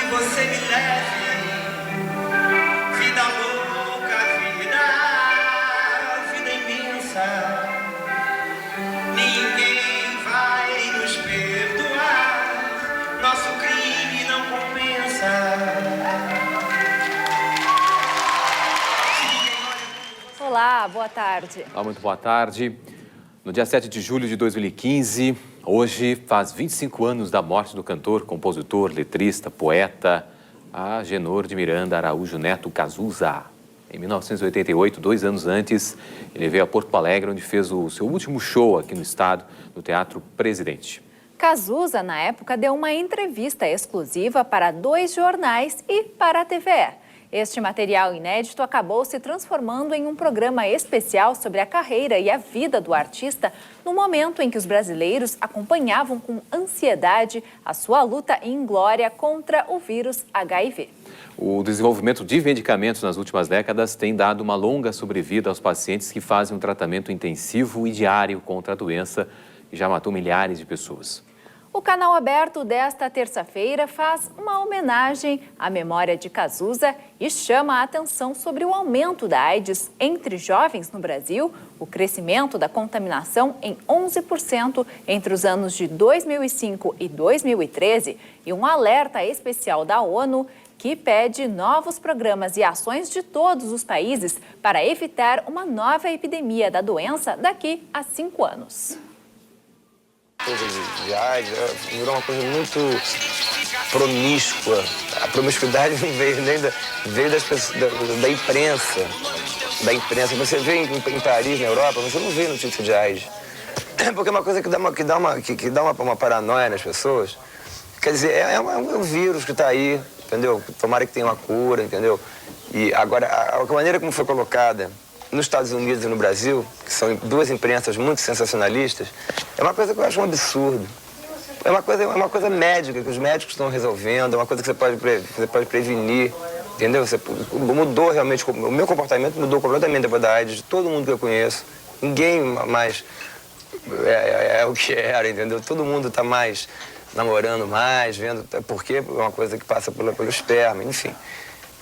Você me leve, vida louca, vida imensa. Ninguém vai nos perdoar, nosso crime não compensa. Olá, boa tarde. Olá, muito boa tarde. No dia 7 de julho de 2015, hoje faz 25 anos da morte do cantor, compositor, letrista, poeta, Agenor de Miranda Araújo Neto Cazuza. Em 1988, 2 anos antes, ele veio a Porto Alegre, onde fez o seu último show aqui no estado, no Teatro Presidente. Cazuza, na época, deu uma entrevista exclusiva para 2 jornais e para a TVE. Este material inédito acabou se transformando em um programa especial sobre a carreira e a vida do artista no momento em que os brasileiros acompanhavam com ansiedade a sua luta inglória contra o vírus HIV. O desenvolvimento de medicamentos nas últimas décadas tem dado uma longa sobrevida aos pacientes que fazem um tratamento intensivo e diário contra a doença que já matou milhares de pessoas. O canal aberto desta terça-feira faz uma homenagem à memória de Cazuza e chama a atenção sobre o aumento da AIDS entre jovens no Brasil, o crescimento da contaminação em 11% entre os anos de 2005 e 2013 e um alerta especial da ONU que pede novos programas e ações de todos os países para evitar uma nova epidemia da doença daqui a 5 anos. De AIDS virou uma coisa muito promíscua. A promiscuidade não veio nem veio das pessoas, da imprensa. Da imprensa. Você vê em Paris, na Europa, você não vê notícia de AIDS. Porque é uma coisa que dá uma paranoia nas pessoas. Quer dizer, é um vírus que está aí, entendeu? Tomara que tenha uma cura, entendeu? E agora, a maneira como foi colocada nos Estados Unidos e no Brasil, que são 2 imprensas muito sensacionalistas, é uma coisa que eu acho um absurdo. É uma coisa médica, que os médicos estão resolvendo, é uma coisa que você pode prevenir, entendeu? Mudou realmente, o meu comportamento mudou completamente depois da AIDS, de todo mundo que eu conheço. Ninguém mais é o que era, entendeu? Todo mundo está mais namorando mais, vendo, porque é uma coisa que passa pelo esperma, enfim.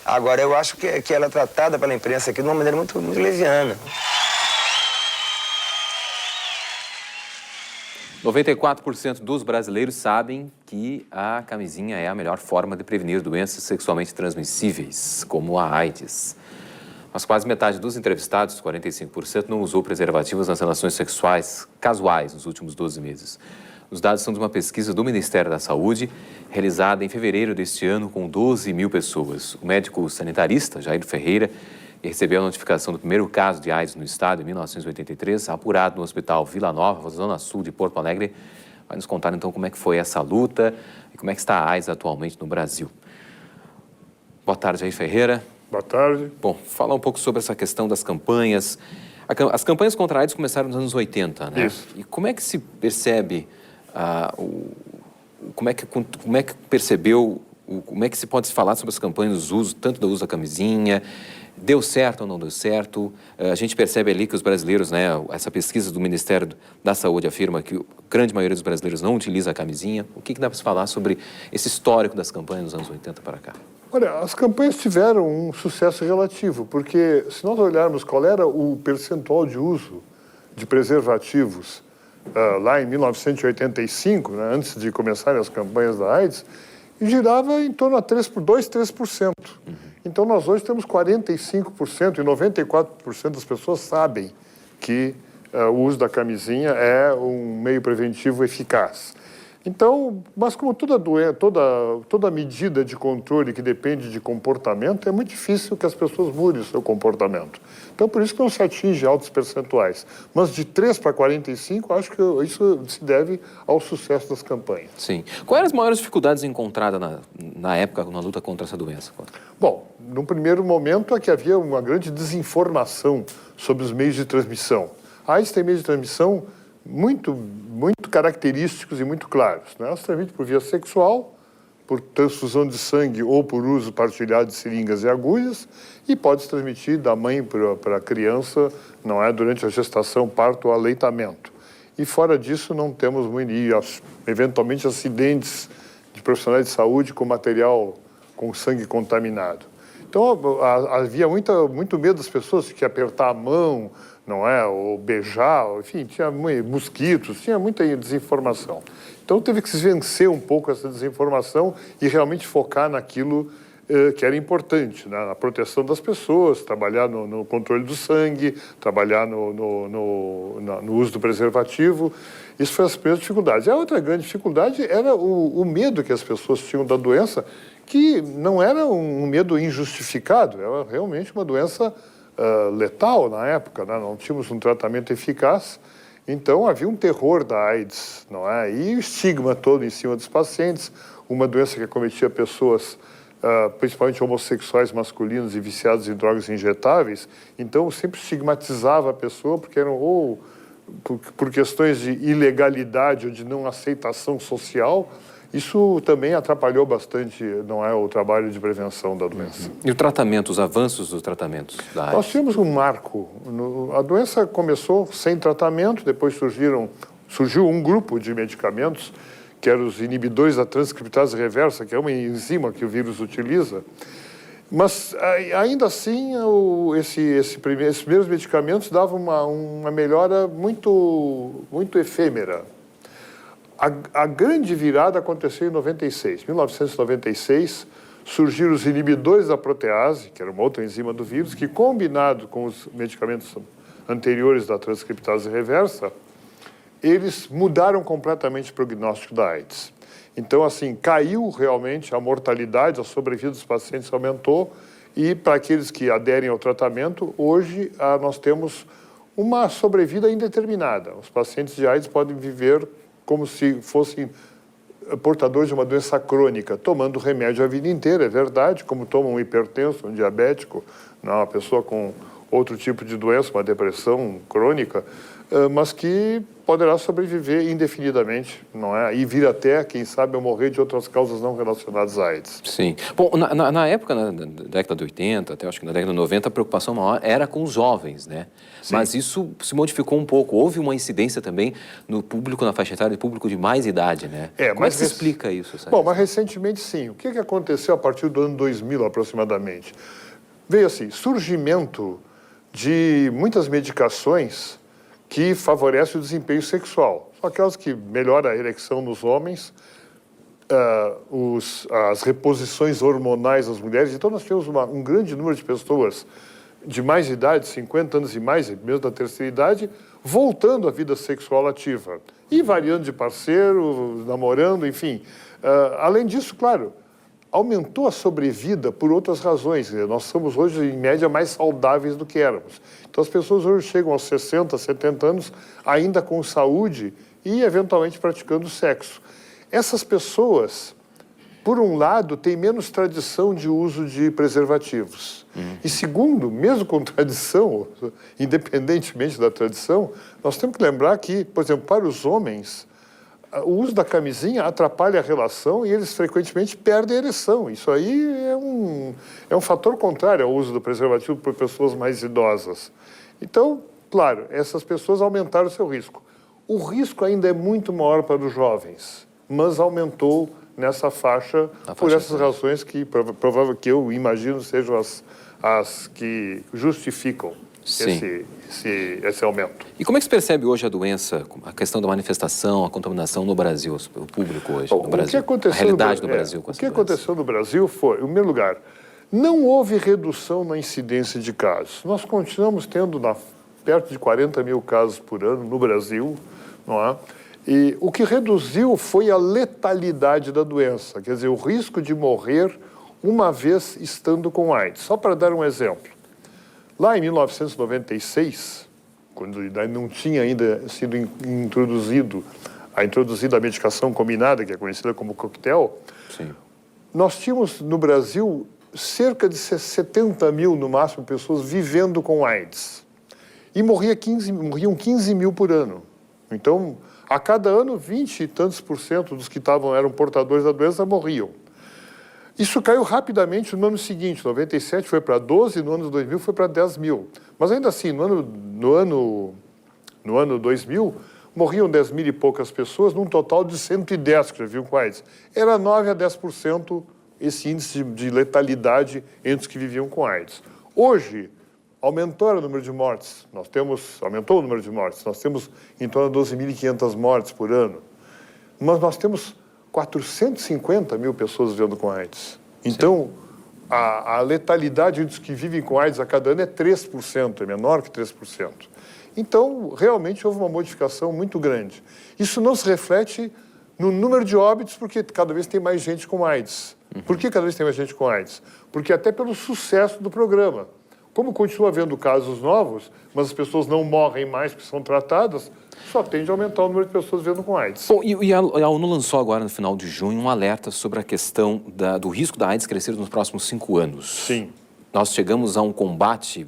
Agora, eu acho que ela é tratada pela imprensa aqui de uma maneira muito, muito leviana. 94% dos brasileiros sabem que a camisinha é a melhor forma de prevenir doenças sexualmente transmissíveis, como a AIDS. Mas quase metade dos entrevistados, 45%, não usou preservativos nas relações sexuais casuais nos últimos 12 meses. Os dados são de uma pesquisa do Ministério da Saúde, realizada em fevereiro deste ano com 12 mil pessoas. O médico sanitarista, Jair Ferreira, que recebeu a notificação do primeiro caso de AIDS no estado em 1983, apurado no Hospital Vila Nova, zona sul de Porto Alegre, vai nos contar então como é que foi essa luta e como é que está a AIDS atualmente no Brasil. Boa tarde, Jair Ferreira. Boa tarde. Bom, falar um pouco sobre essa questão das campanhas. As campanhas contra a AIDS começaram nos anos 80, né? Isso. E como é que se percebe, como é que percebeu, como é que se pode falar sobre as campanhas, tanto do uso da camisinha, deu certo ou não deu certo? A gente percebe ali que os brasileiros, né, essa pesquisa do Ministério da Saúde afirma que a grande maioria dos brasileiros não utiliza a camisinha. O que dá para se falar sobre esse histórico das campanhas dos anos 80 para cá? Olha, as campanhas tiveram um sucesso relativo, porque se nós olharmos qual era o percentual de uso de preservativos lá em 1985, né, antes de começarem as campanhas da AIDS, girava em torno a 3%. Então nós hoje temos 45% e 94% das pessoas sabem que o uso da camisinha é um meio preventivo eficaz. Então, mas como toda medida de controle que depende de comportamento, é muito difícil que as pessoas mudem o seu comportamento. Então, por isso que não se atinge altos percentuais. Mas de 3 para 45, acho que isso se deve ao sucesso das campanhas. Sim. Quais eram as maiores dificuldades encontradas na época, na luta contra essa doença? Bom, num primeiro momento é que havia uma grande desinformação sobre os meios de transmissão. A AIDS tem meios de transmissão muito característicos e muito claros, né? Ela se transmite por via sexual, por transfusão de sangue ou por uso partilhado de seringas e agulhas, e pode se transmitir da mãe para a criança, não é, durante a gestação, parto ou aleitamento. E fora disso não temos eventualmente acidentes de profissionais de saúde com material com sangue contaminado. Então havia muito medo das pessoas de apertar a mão, não é, ou beijar, enfim, tinha mosquitos, tinha muita desinformação. Então teve que se vencer um pouco essa desinformação e realmente focar naquilo que era importante, né? Na proteção das pessoas, trabalhar no controle do sangue, trabalhar no uso do preservativo. Isso foi as primeiras dificuldades. E a outra grande dificuldade era o medo que as pessoas tinham da doença, que não era um medo injustificado, era realmente uma doença letal na época, né? Não tínhamos um tratamento eficaz, então havia um terror da AIDS, não é? E o estigma todo em cima dos pacientes, uma doença que acometia pessoas, principalmente homossexuais masculinos e viciados em drogas injetáveis, então sempre estigmatizava a pessoa porque eram ou por questões de ilegalidade ou de não aceitação social. Isso também atrapalhou bastante, não é, o trabalho de prevenção da doença. E o tratamento, os avanços dos tratamentos da AIDS? Nós tínhamos um marco. A doença começou sem tratamento, depois surgiu um grupo de medicamentos, que eram os inibidores da transcriptase reversa, que é uma enzima que o vírus utiliza. Mas, ainda assim, esses primeiros medicamentos davam uma melhora muito efêmera. A grande virada aconteceu em 1996, surgiram os inibidores da protease, que era uma outra enzima do vírus, que combinado com os medicamentos anteriores da transcriptase reversa, eles mudaram completamente o prognóstico da AIDS. Então, assim, caiu realmente a mortalidade, a sobrevida dos pacientes aumentou, e para aqueles que aderem ao tratamento, hoje nós temos uma sobrevida indeterminada. Os pacientes de AIDS podem viver como se fossem portadores de uma doença crônica, tomando remédio a vida inteira, é verdade, como toma um hipertenso, um diabético, não, uma pessoa com outro tipo de doença, uma depressão crônica, mas que poderá sobreviver indefinidamente, não é? E vir até, quem sabe, a morrer de outras causas não relacionadas à AIDS. Sim. Bom, na época, na década de 80, até acho que na década de 90, a preocupação maior era com os jovens, né? Sim. Mas isso se modificou um pouco. Houve uma incidência também no público, na faixa etária, do público de mais idade, né? Como é que se explica isso? Bom, mas recentemente sim. O que aconteceu a partir do ano 2000, aproximadamente? Veio assim, surgimento de muitas medicações que favorecem o desempenho sexual. São aquelas que melhoram a ereção nos homens, as reposições hormonais das mulheres. Então, nós temos um grande número de pessoas de mais idade, 50 anos e mais, mesmo da terceira idade, voltando à vida sexual ativa. E variando de parceiro, namorando, enfim. Além disso, claro, aumentou a sobrevida por outras razões. Nós somos hoje, em média, mais saudáveis do que éramos. Então, as pessoas hoje chegam aos 60, 70 anos ainda com saúde e, eventualmente, praticando sexo. Essas pessoas, por um lado, têm menos tradição de uso de preservativos. E, segundo, mesmo com tradição, independentemente da tradição, nós temos que lembrar que, por exemplo, para os homens, o uso da camisinha atrapalha a relação e eles frequentemente perdem a ereção. Isso aí é um fator contrário ao uso do preservativo por pessoas mais idosas. Então, claro, essas pessoas aumentaram o seu risco. O risco ainda é muito maior para os jovens, mas aumentou nessa faixa por essas razões que provável que eu imagino sejam as que justificam esse aumento. E como é que se percebe hoje a doença, a questão da manifestação, a contaminação no Brasil, o público hoje, no Brasil? A realidade do Brasil com essa doença? O que aconteceu no Brasil foi, em primeiro lugar, não houve redução na incidência de casos. Nós continuamos tendo perto de 40 mil casos por ano no Brasil, não é? E o que reduziu foi a letalidade da doença, quer dizer, o risco de morrer uma vez estando com AIDS. Só para dar um exemplo. Lá em 1996, quando não tinha ainda sido introduzida a medicação combinada, que é conhecida como coquetel, Sim. nós tínhamos no Brasil cerca de 70 mil, no máximo, pessoas vivendo com AIDS. E morriam 15 mil por ano. Então, a cada ano, 20 e tantos % dos que eram portadores da doença morriam. Isso caiu rapidamente no ano seguinte. 97 foi para 12, no ano 2000 foi para 10 mil. Mas ainda assim, no ano 2000, morriam 10 mil e poucas pessoas, num total de 110 que já viviam com AIDS. Era 9 a 10% esse índice de letalidade entre os que viviam com AIDS. Hoje, aumentou o número de mortes. Aumentou o número de mortes. Nós temos em torno de 12.500 mortes por ano. Mas nós temos 450 mil pessoas vivendo com AIDS. Então, a letalidade entre os que vivem com AIDS a cada ano é 3%, é menor que 3%. Então, realmente houve uma modificação muito grande. Isso não se reflete no número de óbitos, porque cada vez tem mais gente com AIDS. Por que cada vez tem mais gente com AIDS? Porque até pelo sucesso do programa. Como continua havendo casos novos, mas as pessoas não morrem mais porque são tratadas, só tende a aumentar o número de pessoas vivendo com AIDS. Bom, e a ONU lançou agora, no final de junho, um alerta sobre a questão do risco da AIDS crescer nos próximos 5 anos. Sim. Nós chegamos a um combate,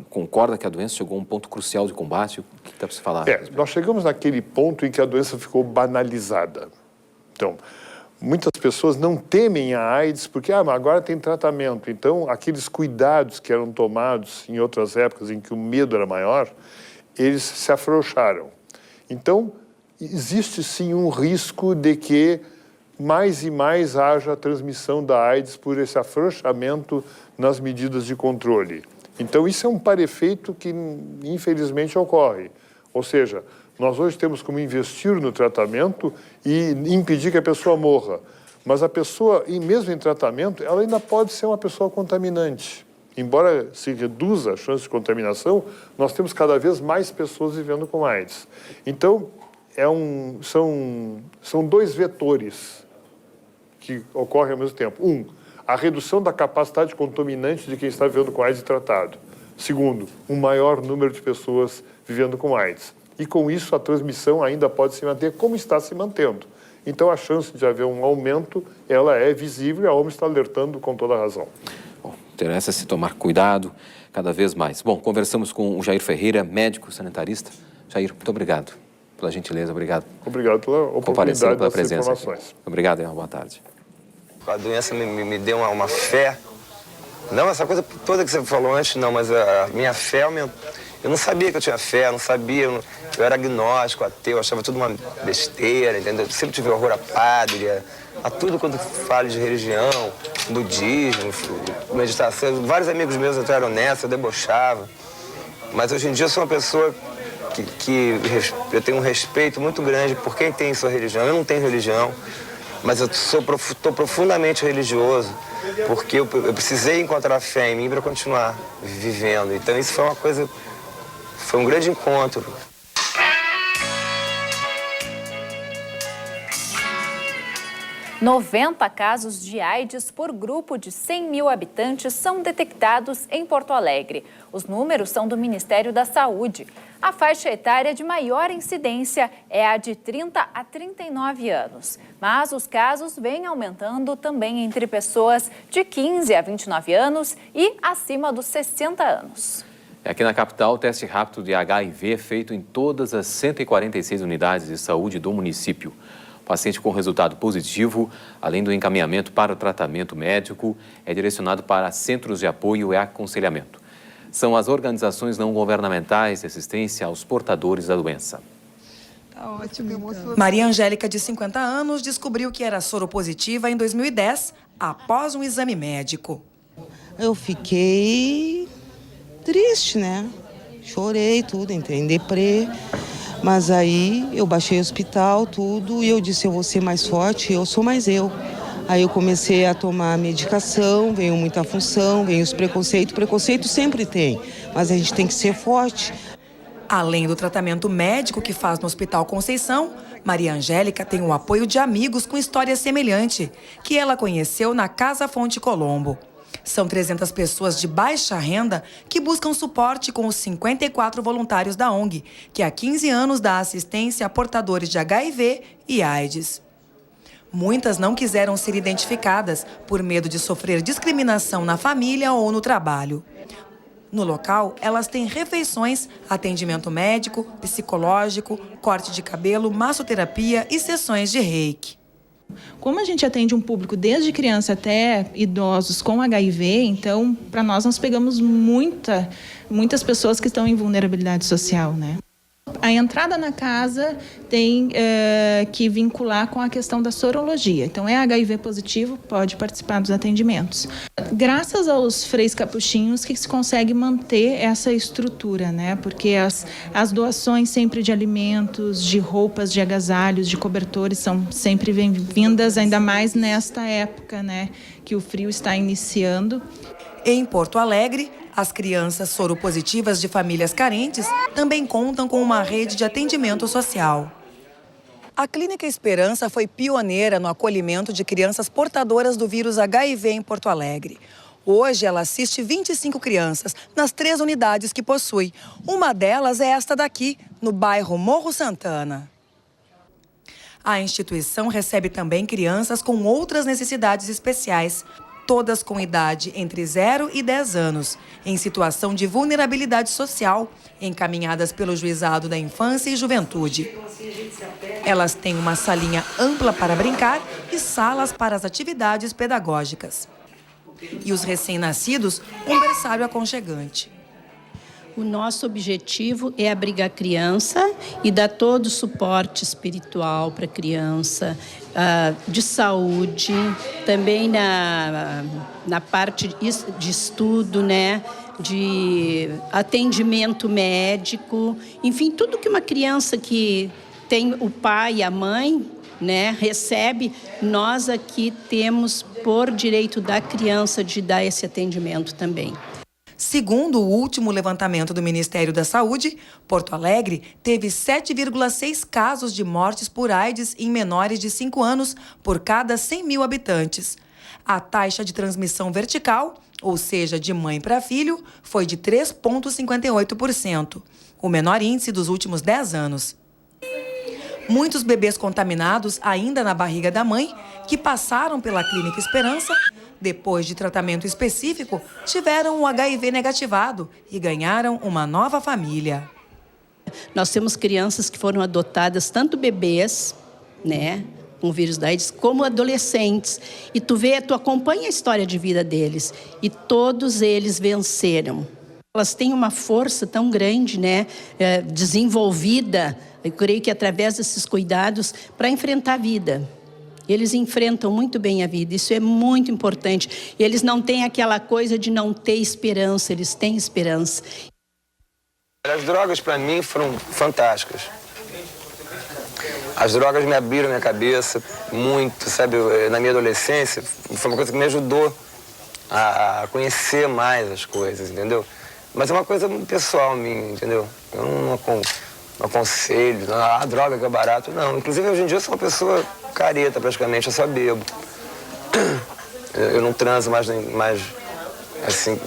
concorda que a doença chegou a um ponto crucial de combate? O que dá para se falar? Nós chegamos naquele ponto em que a doença ficou banalizada. Então, muitas pessoas não temem a AIDS porque agora tem tratamento. Então, aqueles cuidados que eram tomados em outras épocas em que o medo era maior, eles se afrouxaram. Então, existe sim um risco de que mais e mais haja a transmissão da AIDS por esse afrouxamento nas medidas de controle. Então, isso é um par-efeito que, infelizmente, ocorre. Ou seja, nós hoje temos como investir no tratamento e impedir que a pessoa morra. Mas a pessoa, mesmo em tratamento, ela ainda pode ser uma pessoa contaminante. Embora se reduza a chance de contaminação, nós temos cada vez mais pessoas vivendo com AIDS. Então, são dois vetores que ocorrem ao mesmo tempo. A redução da capacidade contaminante de quem está vivendo com AIDS tratado. Segundo, um maior número de pessoas vivendo com AIDS. E com isso a transmissão ainda pode se manter como está se mantendo. Então a chance de haver um aumento, ela é visível e a OMS está alertando com toda a razão. Bom, interessa se tomar cuidado cada vez mais. Bom, conversamos com o Jair Ferreira, médico sanitarista. Jair, muito obrigado pela gentileza, obrigado. Obrigado pela oportunidade pela dessas presença informações. Aqui. Obrigado e uma boa tarde. A doença me deu uma fé. Não essa coisa toda que você falou antes, não, mas a minha fé aumentou. Eu não sabia que eu tinha fé, eu não sabia, eu era agnóstico, ateu, achava tudo uma besteira, entendeu? Eu sempre tive horror à pátria, a tudo quando falo de religião, budismo, meditação. Vários amigos meus entraram nessa, eu debochava. Mas hoje em dia eu sou uma pessoa que eu tenho um respeito muito grande por quem tem sua religião. Eu não tenho religião, mas eu estou profundamente religioso, porque eu precisei encontrar fé em mim para continuar vivendo. Então isso foi uma coisa, foi um grande encontro. – 90 casos de AIDS por grupo de 100 mil habitantes são detectados em Porto Alegre. Os números são do Ministério da Saúde. A faixa etária de maior incidência é a de 30 a 39 anos. Mas os casos vêm aumentando também entre pessoas de 15 a 29 anos e acima dos 60 anos. Aqui na capital, o teste rápido de HIV é feito em todas as 146 unidades de saúde do município. O paciente com resultado positivo, além do encaminhamento para o tratamento médico, é direcionado para centros de apoio e aconselhamento. São as organizações não governamentais de assistência aos portadores da doença. Tá ótimo, então. Maria Angélica, de 50 anos, descobriu que era soropositiva em 2010, após um exame médico. Eu fiquei triste, né? Chorei, tudo, entrei em deprê. Mas aí eu baixei o hospital, tudo, e eu disse, eu vou ser mais forte, eu sou mais eu. Aí eu comecei a tomar medicação, veio muita função, veio os preconceitos. Preconceito sempre tem, mas a gente tem que ser forte. Além do tratamento médico que faz no Hospital Conceição, Maria Angélica tem o apoio de amigos com história semelhante, que ela conheceu na Casa Fonte Colombo. São 300 pessoas de baixa renda que buscam suporte com os 54 voluntários da ONG, que há 15 anos dá assistência a portadores de HIV e AIDS. Muitas não quiseram ser identificadas por medo de sofrer discriminação na família ou no trabalho. No local, elas têm refeições, atendimento médico, psicológico, corte de cabelo, massoterapia e sessões de reiki. Como a gente atende um público desde criança até idosos com HIV, então, para nós pegamos muitas pessoas que estão em vulnerabilidade social, né? A entrada na casa tem que vincular com a questão da sorologia. Então, é HIV positivo, pode participar dos atendimentos. Graças aos freios capuchinhos que se consegue manter essa estrutura, né? Porque as doações sempre de alimentos, de roupas, de agasalhos, de cobertores são sempre bem-vindas, ainda mais nesta época, né? Que o frio está iniciando. Em Porto Alegre, as crianças soropositivas de famílias carentes também contam com uma rede de atendimento social. A Clínica Esperança foi pioneira no acolhimento de crianças portadoras do vírus HIV em Porto Alegre. Hoje, ela assiste 25 crianças nas 3 unidades que possui. Uma delas é esta daqui, no bairro Morro Santana. A instituição recebe também crianças com outras necessidades especiais, todas com idade entre 0 e 10 anos, em situação de vulnerabilidade social, encaminhadas pelo Juizado da Infância e Juventude. Elas têm uma salinha ampla para brincar e salas para as atividades pedagógicas. E os recém-nascidos, um berçário aconchegante. O nosso objetivo é abrigar a criança e dar todo o suporte espiritual para a criança, de saúde, também na parte de estudo, né? De atendimento médico, enfim, tudo que uma criança que tem o pai e a mãe, né, recebe, nós aqui temos por direito da criança de dar esse atendimento também. Segundo o último levantamento do Ministério da Saúde, Porto Alegre teve 7,6 casos de mortes por AIDS em menores de 5 anos por cada 100 mil habitantes. A taxa de transmissão vertical, ou seja, de mãe para filho, foi de 3,58%, o menor índice dos últimos 10 anos. Muitos bebês contaminados ainda na barriga da mãe, que passaram pela Clínica Esperança, depois de tratamento específico, tiveram o HIV negativado e ganharam uma nova família. Nós temos crianças que foram adotadas, tanto bebês, né, com o vírus da AIDS, como adolescentes. E tu acompanha a história de vida deles. E todos eles venceram. Elas têm uma força tão grande, né, desenvolvida, eu creio que através desses cuidados, para enfrentar a vida. Eles enfrentam muito bem a vida, isso é muito importante. Eles não têm aquela coisa de não ter esperança, eles têm esperança. As drogas, para mim, foram fantásticas. As drogas me abriram minha cabeça muito, sabe? Na minha adolescência, foi uma coisa que me ajudou a conhecer mais as coisas, entendeu? Mas é uma coisa muito pessoal minha, entendeu? Eu não aconselho, a droga que é barato, não. Inclusive, hoje em dia, eu sou uma pessoa careta, praticamente, eu só bebo. Eu não transo mais assim,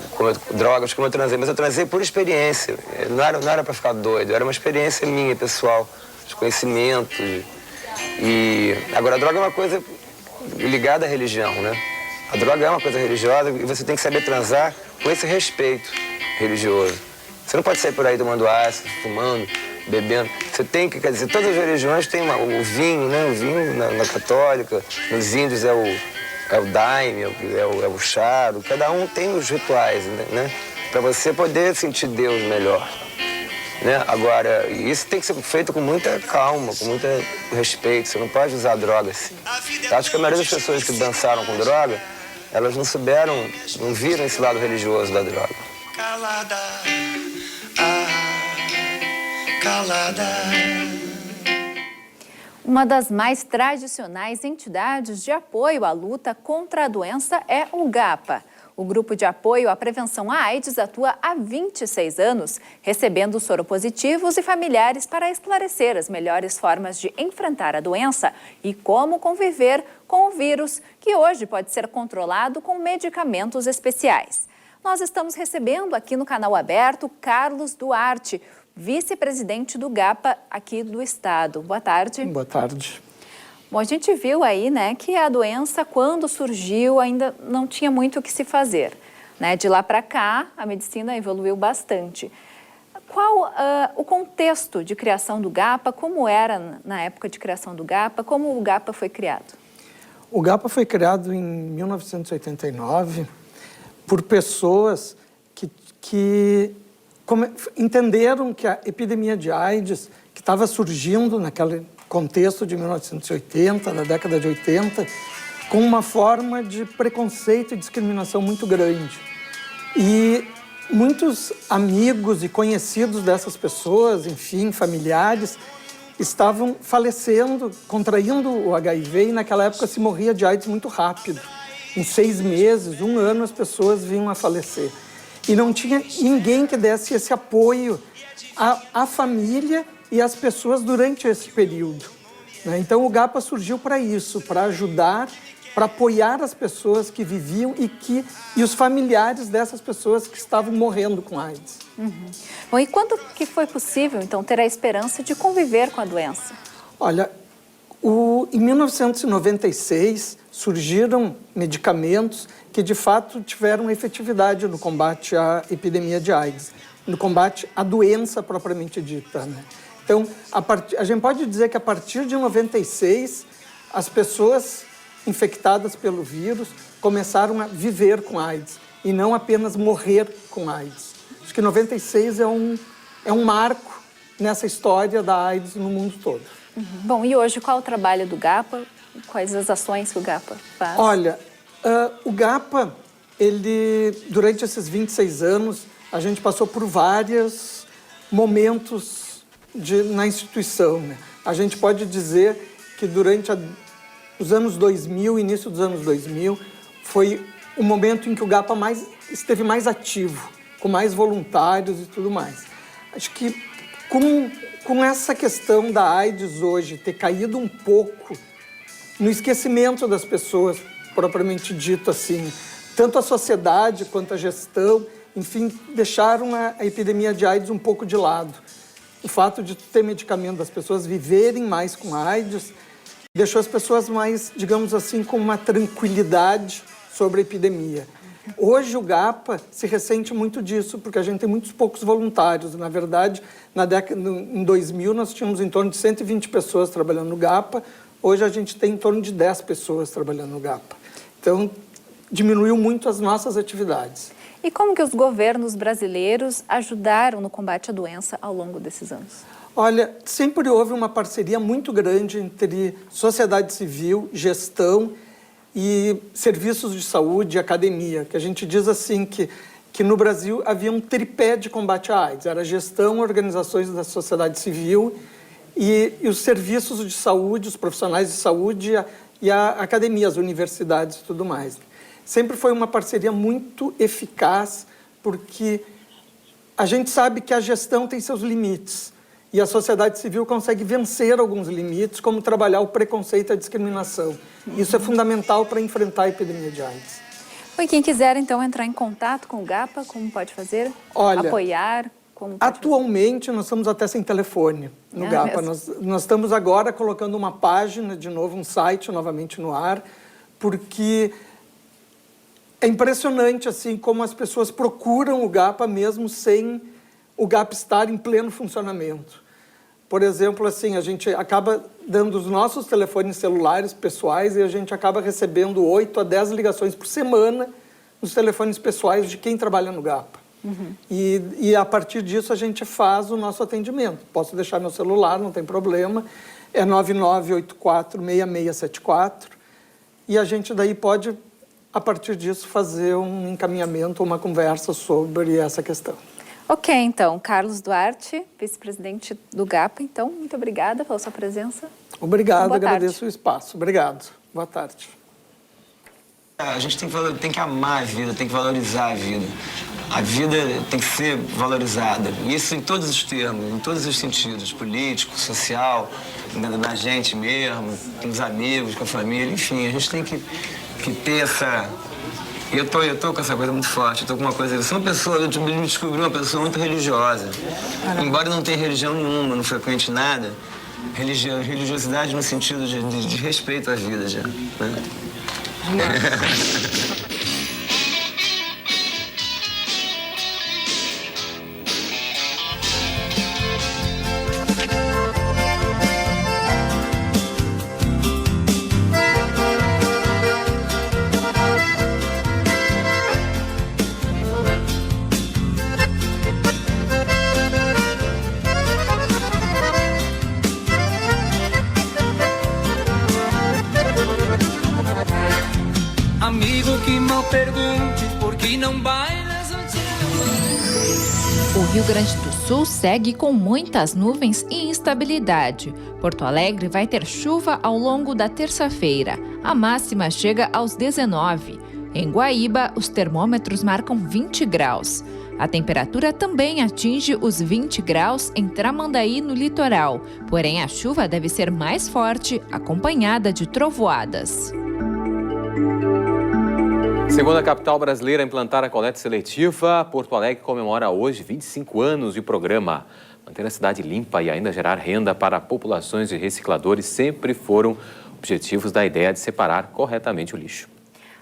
drogas como eu transei, mas eu transei por experiência. Não era para ficar doido, era uma experiência minha, pessoal, de conhecimento. E agora, a droga é uma coisa ligada à religião, né? A droga é uma coisa religiosa e você tem que saber transar com esse respeito religioso. Você não pode sair por aí tomando ácido, fumando, bebendo. Você tem que, quer dizer, todas as religiões têm o vinho, né? O vinho na católica, nos índios é o daime, é o charo. Cada um tem os rituais, né? Para você poder sentir Deus melhor. Né? Agora, isso tem que ser feito com muita calma, com muito respeito. Você não pode usar droga assim. Eu acho que a maioria das pessoas que dançaram com droga, elas não souberam, não viram esse lado religioso da droga. Calada, calada. Uma das mais tradicionais entidades de apoio à luta contra a doença é o GAPA. O grupo de apoio à prevenção à AIDS atua há 26 anos, recebendo soropositivos e familiares para esclarecer as melhores formas de enfrentar a doença e como conviver com o vírus, que hoje pode ser controlado com medicamentos especiais. Nós estamos recebendo aqui no Canal Aberto Carlos Duarte, vice-presidente do GAPA aqui do estado. Boa tarde. Boa tarde. Bom, a gente viu aí, né, que a doença, quando surgiu, ainda não tinha muito o que se fazer, né? De lá para cá, a medicina evoluiu bastante. Qual o contexto de criação do GAPA? Como era na época de criação do GAPA? Como o GAPA foi criado? O GAPA foi criado em 1989 por pessoas que entenderam que a epidemia de AIDS, que estava surgindo naquele contexto de 1980, na década de 80, com uma forma de preconceito e discriminação muito grande. E muitos amigos e conhecidos dessas pessoas, enfim, familiares, estavam falecendo, contraindo o HIV, e naquela época se morria de AIDS muito rápido. Em 6 meses, 1 ano, as pessoas vinham a falecer. E não tinha ninguém que desse esse apoio à família e às pessoas durante esse período, né? Então o GAPA surgiu para isso, para ajudar, para apoiar as pessoas que viviam e os familiares dessas pessoas que estavam morrendo com AIDS. Bom, e quando que foi possível, então, ter a esperança de conviver com a doença? Olha, em 1996 surgiram medicamentos que de fato tiveram efetividade no combate à epidemia de AIDS, no combate à doença propriamente dita, né? Então, a gente pode dizer que a partir de 96, as pessoas infectadas pelo vírus começaram a viver com AIDS e não apenas morrer com AIDS. Acho que 96 é um marco nessa história da AIDS no mundo todo. Bom, e hoje qual o trabalho do GAPA? Quais as ações que o GAPA faz? Olha, o GAPA, durante esses 26 anos, a gente passou por vários momentos na instituição, né? A gente pode dizer que durante os anos 2000, início dos anos 2000, foi o momento em que o GAPA esteve mais ativo, com mais voluntários e tudo mais. Acho que com essa questão da AIDS hoje ter caído um pouco no esquecimento das pessoas, propriamente dito assim, tanto a sociedade quanto a gestão, enfim, deixaram a epidemia de AIDS um pouco de lado. O fato de ter medicamento, das pessoas viverem mais com AIDS, deixou as pessoas mais, digamos assim, com uma tranquilidade sobre a epidemia. Hoje o GAPA se ressente muito disso, porque a gente tem muitos poucos voluntários. Na verdade, em 2000 nós tínhamos em torno de 120 pessoas trabalhando no GAPA, hoje a gente tem em torno de 10 pessoas trabalhando no GAPA. Então, diminuiu muito as nossas atividades. E como que os governos brasileiros ajudaram no combate à doença ao longo desses anos? Olha, sempre houve uma parceria muito grande entre sociedade civil, gestão e serviços de saúde e academia, que a gente diz assim que no Brasil havia um tripé de combate à AIDS, era gestão, organizações da sociedade civil e os serviços de saúde, os profissionais de saúde e a academia, as universidades e tudo mais. Sempre foi uma parceria muito eficaz, porque a gente sabe que a gestão tem seus limites e a sociedade civil consegue vencer alguns limites, como trabalhar o preconceito e a discriminação. Isso é fundamental para enfrentar a epidemia de AIDS. E quem quiser, então, entrar em contato com o GAPA, como pode fazer? Olha, apoiar? Como pode atualmente, nós estamos até sem telefone no GAPA. Nós estamos agora colocando uma página, de novo, um site novamente no ar, porque é impressionante assim como as pessoas procuram o GAPA mesmo sem o GAPA estar em pleno funcionamento. Por exemplo, assim, a gente acaba dando os nossos telefones celulares pessoais e a gente acaba recebendo 8 a 10 ligações por semana nos telefones pessoais de quem trabalha no GAPA. E a partir disso a gente faz o nosso atendimento. Posso deixar meu celular, não tem problema, é 9984-6674 e a gente daí pode, a partir disso, fazer um encaminhamento, uma conversa sobre essa questão. Ok, então, Carlos Duarte, vice-presidente do GAPA, então, muito obrigada pela sua presença. Obrigado, agradeço o espaço. Obrigado. Boa tarde. A gente tem que amar a vida, tem que valorizar a vida. A vida tem que ser valorizada. Isso em todos os termos, em todos os sentidos. Político, social, na gente mesmo, com os amigos, com a família. Enfim, a gente tem que ter essa... Eu tô com essa coisa muito forte. Eu tô com uma coisa... Eu sou uma pessoa... Eu me descobri uma pessoa muito religiosa. Embora não tenha religião nenhuma, não frequente nada. Religiosidade no sentido de respeito à vida, já. Né? Amigo que mal pergunte por que não bailas antes. O Rio Grande do Sul segue com muitas nuvens e instabilidade. Porto Alegre vai ter chuva ao longo da terça-feira. A máxima chega aos 19. Em Guaíba, os termômetros marcam 20 graus. A temperatura também atinge os 20 graus em Tramandaí, no litoral. Porém, a chuva deve ser mais forte, acompanhada de trovoadas. Segunda capital brasileira a implantar a coleta seletiva, Porto Alegre comemora hoje 25 anos de programa. Manter a cidade limpa e ainda gerar renda para populações de recicladores sempre foram objetivos da ideia de separar corretamente o lixo.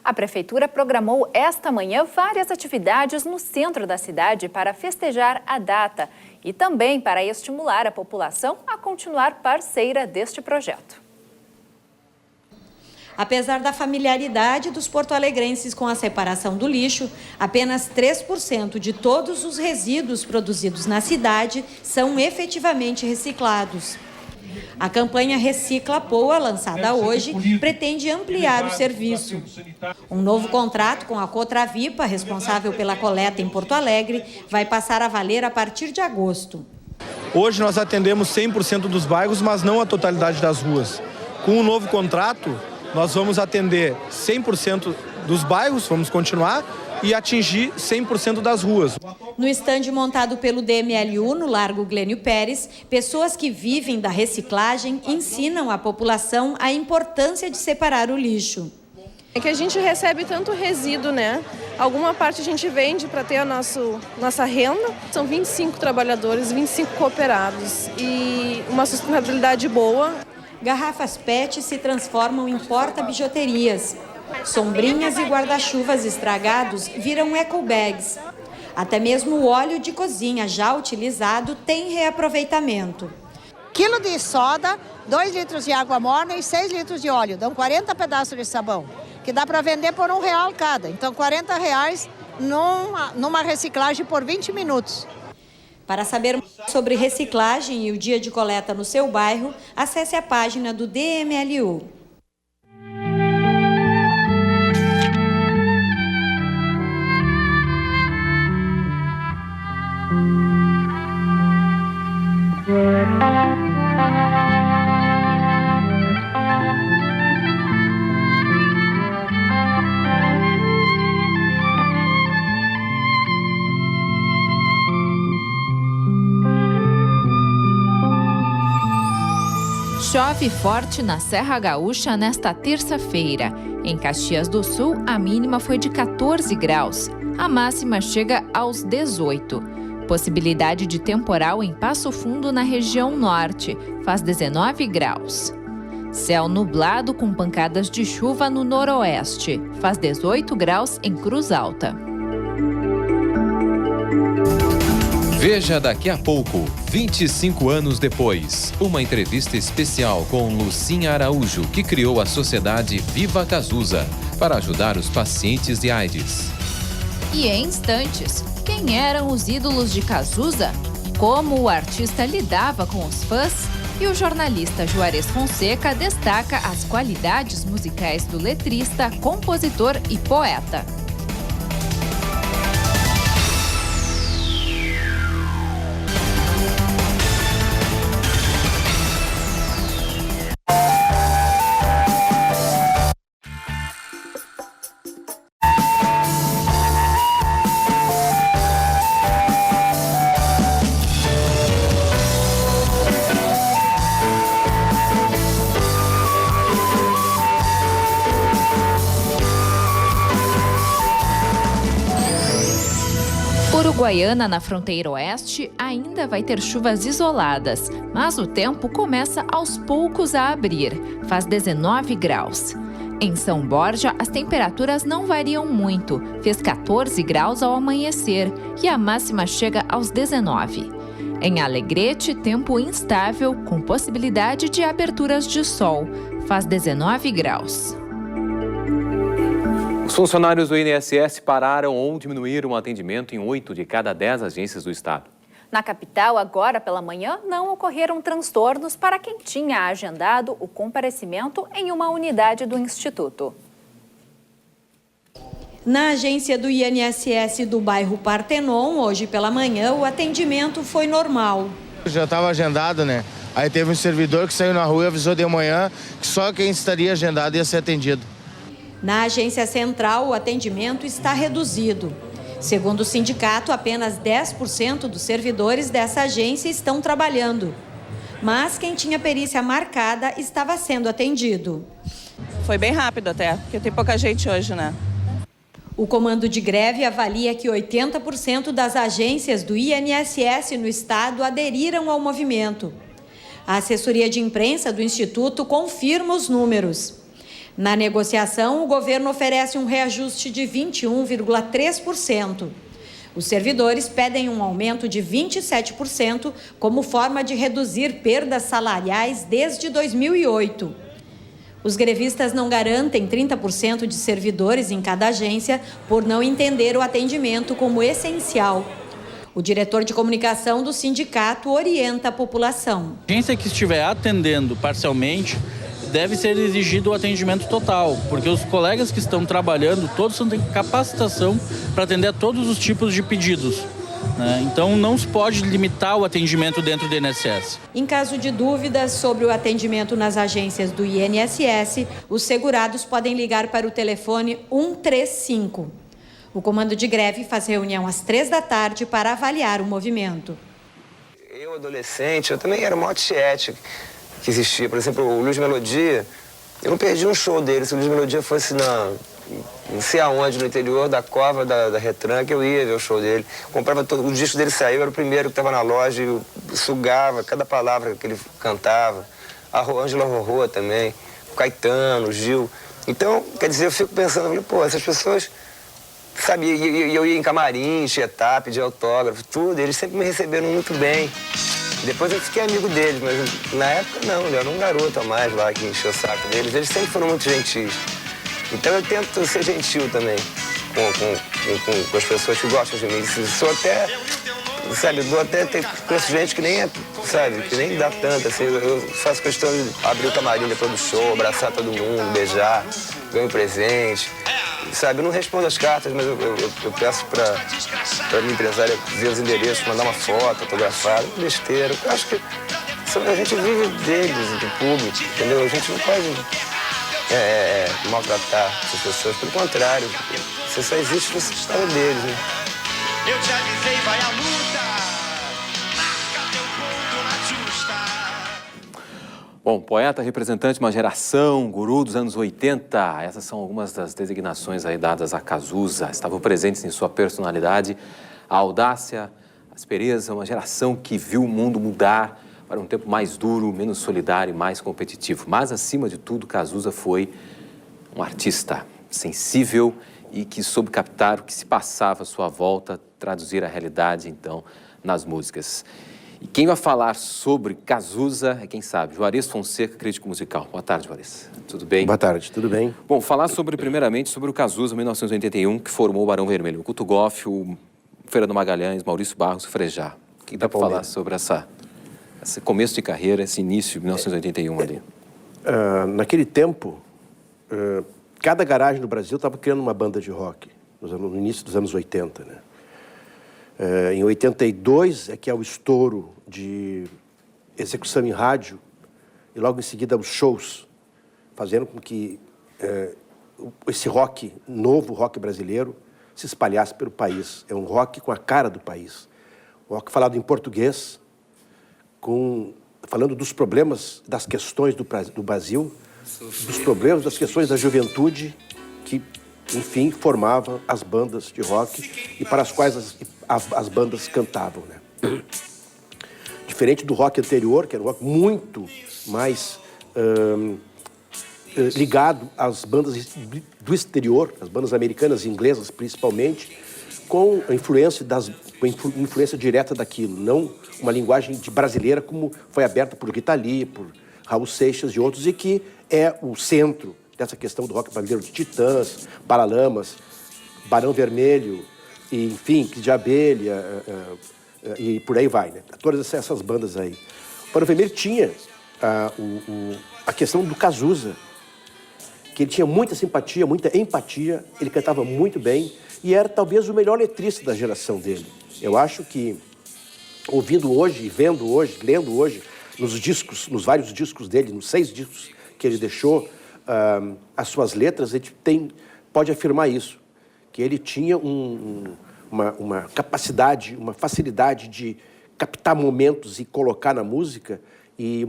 A Prefeitura programou esta manhã várias atividades no centro da cidade para festejar a data e também para estimular a população a continuar parceira deste projeto. Apesar da familiaridade dos porto-alegrenses com a separação do lixo, apenas 3% de todos os resíduos produzidos na cidade são efetivamente reciclados. A campanha Recicla Poa, lançada hoje, pretende ampliar o serviço. Um novo contrato com a Cotravipa, responsável pela coleta em Porto Alegre, vai passar a valer a partir de agosto. Hoje nós atendemos 100% dos bairros, mas não a totalidade das ruas. Com o novo contrato, nós vamos atender 100% dos bairros, vamos continuar, e atingir 100% das ruas. No estande montado pelo DMLU, no Largo Glênio Pérez, pessoas que vivem da reciclagem ensinam à população a importância de separar o lixo. É que a gente recebe tanto resíduo, né? Alguma parte a gente vende para ter a nossa renda. São 25 trabalhadores, 25 cooperados e uma sustentabilidade boa. Garrafas PET se transformam em porta-bijuterias. Sombrinhas e guarda-chuvas estragados viram ecobags. Até mesmo o óleo de cozinha já utilizado tem reaproveitamento. Quilo de soda, 2 litros de água morna e 6 litros de óleo. Dão 40 pedaços de sabão, que dá para vender por R$1 cada. Então, R$40 numa reciclagem por 20 minutos. Para saber mais sobre reciclagem e o dia de coleta no seu bairro, acesse a página do DMLU. Chove forte na Serra Gaúcha nesta terça-feira. Em Caxias do Sul, a mínima foi de 14 graus. A máxima chega aos 18. Possibilidade de temporal em Passo Fundo, na região norte. Faz 19 graus. Céu nublado com pancadas de chuva no noroeste. Faz 18 graus em Cruz Alta. Veja daqui a pouco, 25 anos depois, uma entrevista especial com Lucinha Araújo, que criou a sociedade Viva Cazuza para ajudar os pacientes de AIDS. E em instantes, quem eram os ídolos de Cazuza? Como o artista lidava com os fãs? E o jornalista Juarez Fonseca destaca as qualidades musicais do letrista, compositor e poeta. Uruguaiana, na fronteira oeste, ainda vai ter chuvas isoladas, mas o tempo começa aos poucos a abrir. Faz 19 graus. Em São Borja, as temperaturas não variam muito. Fez 14 graus ao amanhecer e a máxima chega aos 19. Em Alegrete, tempo instável, com possibilidade de aberturas de sol. Faz 19 graus. Os funcionários do INSS pararam ou diminuíram o atendimento em 8 de cada 10 agências do estado. Na capital, agora pela manhã, não ocorreram transtornos para quem tinha agendado o comparecimento em uma unidade do Instituto. Na agência do INSS do bairro Partenon, hoje pela manhã, o atendimento foi normal. Já estava agendado, né? Aí teve um servidor que saiu na rua e avisou de manhã que só quem estaria agendado ia ser atendido. Na agência central, o atendimento está reduzido. Segundo o sindicato, apenas 10% dos servidores dessa agência estão trabalhando. Mas quem tinha perícia marcada estava sendo atendido. Foi bem rápido até, porque tem pouca gente hoje, né? O comando de greve avalia que 80% das agências do INSS no estado aderiram ao movimento. A assessoria de imprensa do Instituto confirma os números. Na negociação, o governo oferece um reajuste de 21,3%. Os servidores pedem um aumento de 27% como forma de reduzir perdas salariais desde 2008. Os grevistas não garantem 30% de servidores em cada agência por não entender o atendimento como essencial. O diretor de comunicação do sindicato orienta a população. A agência que estiver atendendo parcialmente deve ser exigido o atendimento total, porque os colegas que estão trabalhando, todos têm capacitação para atender a todos os tipos de pedidos, né? Então não se pode limitar o atendimento dentro do INSS. Em caso de dúvidas sobre o atendimento nas agências do INSS, os segurados podem ligar para o telefone 135. O comando de greve faz reunião às 3 da tarde para avaliar o movimento. Eu, adolescente, eu também era mó tiete que existia. Por exemplo, o Luiz Melodia, eu não perdi um show dele. Se o Luiz Melodia fosse não sei aonde, no interior da cova da Retranca, eu ia ver o show dele. Comprava todo, o disco dele saiu, era o primeiro que estava na loja, e eu sugava cada palavra que ele cantava. A Ângela Rorô também, o Caetano, o Gil. Então, quer dizer, eu fico pensando, eu falei, pô, essas pessoas, sabe, eu ia em camarim, tietar, pedir autógrafo, tudo, e eles sempre me receberam muito bem. Depois eu fiquei amigo deles, mas na época não, eu era um garoto a mais lá que encheu o saco deles. Eles sempre foram muito gentis. Então eu tento ser gentil também com as pessoas que gostam de mim. Sou até, sabe, conheço gente que nem é, sabe, que nem dá tanto, assim. Eu faço questão de abrir o camarim depois do show, abraçar todo mundo, beijar, ganho presente. Sabe, eu não respondo as cartas, mas eu peço pra minha empresária ver os endereços, mandar uma foto, autografada, besteira. Eu acho que a gente vive deles, do público, entendeu? A gente não pode maltratar essas pessoas, pelo contrário, você só existe por causa deles, né? Eu te avisei, vai à luta, marca teu ponto na justa. Bom, poeta, representante de uma geração, guru dos anos 80. Essas são algumas das designações aí dadas a Cazuza. Estavam presentes em sua personalidade a audácia, a aspereza, uma geração que viu o mundo mudar para um tempo mais duro, menos solidário e mais competitivo. Mas, acima de tudo, Cazuza foi um artista sensível e que soube captar o que se passava à sua volta, traduzir a realidade, então, nas músicas. E quem vai falar sobre Cazuza é, quem sabe, Juarez Fonseca, crítico musical. Boa tarde, Juarez. Tudo bem? Boa tarde, tudo bem? Bom, falar primeiramente sobre o Cazuza, 1981, que formou o Barão Vermelho. O Couto Goff, o Fernando Magalhães, Maurício Barros, o Frejá. O que dá para falar sobre esse começo de carreira, esse início de 1981 ali? Naquele tempo, cada garagem no Brasil estava criando uma banda de rock, no início dos anos 80, né? Em 82 é que é o estouro de execução em rádio e logo em seguida os shows, fazendo com que esse rock, novo rock brasileiro, se espalhasse pelo país. É um rock com a cara do país. Um rock falado em português, falando dos problemas, das questões do Brasil, dos problemas, das questões da juventude que, enfim, formavam as bandas de rock e para as quais as bandas cantavam, né? Diferente do rock anterior, que era um rock muito mais ligado às bandas do exterior, as bandas americanas e inglesas principalmente, com a influência direta daquilo, não uma linguagem brasileira como foi aberta por Rita Lee, por Raul Seixas e outros, e que é o centro dessa questão do rock brasileiro, de Titãs, Paralamas, Barão Vermelho, e, enfim, Kid de Abelha, e por aí vai, né? Todas essas bandas aí. O Barão Vermelho tinha a questão do Cazuza, que ele tinha muita simpatia, muita empatia, ele cantava muito bem e era talvez o melhor letrista da geração dele. Eu acho que, ouvindo hoje, vendo hoje, lendo hoje, nos vários discos dele, nos 6 discos que ele deixou, as suas letras, a gente pode afirmar isso, que ele tinha uma capacidade, uma facilidade de captar momentos e colocar na música, e